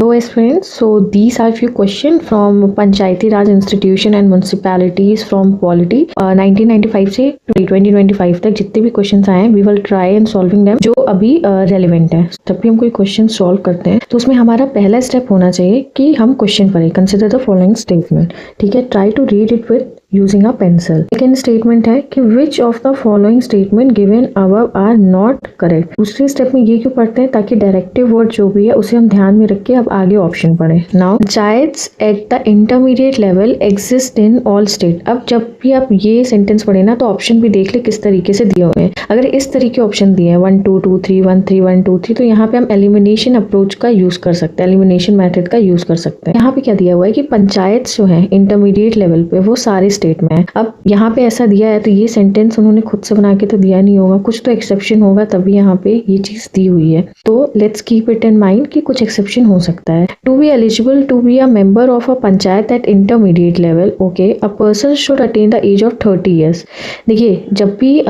Hello aspirants, so these are few questions from Panchayati Raj Institution and Municipalities from Polity 1995 से 2025 तक जितने भी questions आए हैं we will try and solving them जो अभी रेलिवेंट है। जब भी हम कोई क्वेश्चन सॉल्व करते हैं तो उसमें हमारा पहला स्टेप होना चाहिए कि हम क्वेश्चन पढ़ें। कंसिडर द फॉलोइंग स्टेटमेंट, ठीक है, try to read it with using a pencil. Second statement है कि which of the following statement given above are not correct. दूसरे स्टेप में ये क्यों पढ़ते हैं, ताकि डायरेक्टिव वर्ड जो भी है उसे हम ध्यान में रख के अब आगे ऑप्शन पढ़े। Now panchayats eight the intermediate level exist in all state. अब जब भी आप ये सेंटेंस पढ़े ना तो ऑप्शन भी देख ले किस तरीके से दिए हुए हैं। अगर इस तरीके ऑप्शन दिए हैं 1 2 2 3 1 3 1 2 3 तो यहाँ पे हम एलिमिनेशन अप्रोच का यूज कर सकते हैं, एलिमिनेशन मेथड का यूज कर सकते हैं। यहाँ पे क्या दिया हुआ है कि पंचायत जो है इंटरमीडिएट लेवल पे वो सारे स्टेट में है। अब यहाँ पे ऐसा दिया है तो ये सेंटेंस उन्होंने खुद से बना के तो दिया नहीं होगा, कुछ तो एक्सेप्शन होगा तभी यहाँ पे ये चीज दी हुई है। तो let's keep it in mind कि कुछ एक्सेप्शन हो सकता है। To be eligible to be a member of a panchayat at intermediate level, okay, a person should attain the age of 30 years. देखिए जब भी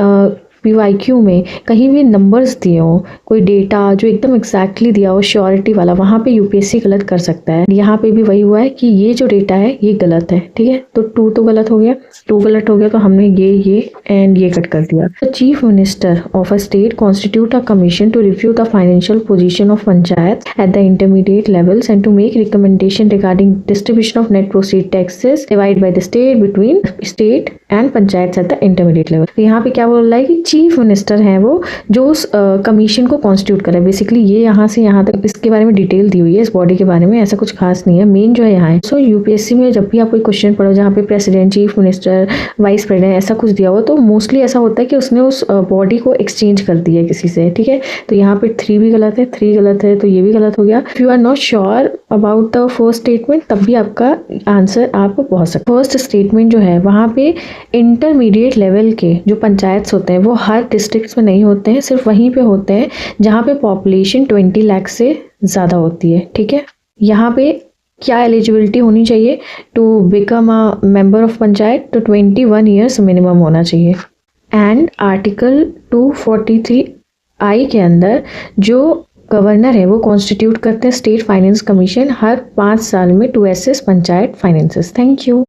PYQ में कहीं भी नंबर्स दिए हो, कोई डेटा जो एकदम एग्जैक्टली दिया हो श्योरिटी वाला, वहाँ पे यूपीएससी गलत कर सकता है। यहाँ पे भी वही हुआ है कि ये जो डेटा है ये गलत है, ठीक है, तो 2 तो गलत हो गया, 2 गलत हो गया तो हमने ये एंड ये कट कर दिया। The chief minister of a state constitute a commission to review the financial position of panchayat at the intermediate levels and to make recommendation regarding distribution of net proceed taxes divide by the state between state and panchayat at the intermediate level. तो यहाँ पे क्या बोल रहा है कि chief minister है वो जो उस कमीशन को कॉन्स्टिट्यूट करे। बेसिकली ये यहाँ से यहाँ तक इसके बारे में डिटेल दी हुई है, इस बॉडी के बारे में ऐसा कुछ खास नहीं है, मेन जो है यहाँ है। सो यूपीएससी में जब भी आप कोई क्वेश्चन पढ़ो जहाँ पे president, chief minister, vice president ऐसा कुछ दिया हुआ तो मोस्टली ऐसा होता है कि उसने उस बॉडी को एक्सचेंज कर दिया किसी से, ठीक है। तो यहाँ पे 3 भी गलत है, 3 गलत है तो ये भी गलत हो गया। If you are not sure about the first statement तब भी आपका आंसर आप पहुंच सकते। फर्स्ट स्टेटमेंट जो है वहाँ पे इंटरमीडिएट लेवल के जो पंचायत होते हैं वो हर डिस्ट्रिक्ट्स में नहीं होते हैं, सिर्फ वहीं पे होते हैं जहाँ पे पॉपुलेशन 20 लाख से ज़्यादा होती है, ठीक है। यहाँ पे क्या एलिजिबिलिटी होनी चाहिए to become a member of panchayat, तो 21 ईयर्स मिनिमम होना चाहिए। एंड आर्टिकल 243I के अंदर जो गवर्नर है वो कॉन्स्टिट्यूट करते हैं स्टेट फाइनेंस कमीशन हर 5 साल में to assess panchayat finances. Thank you.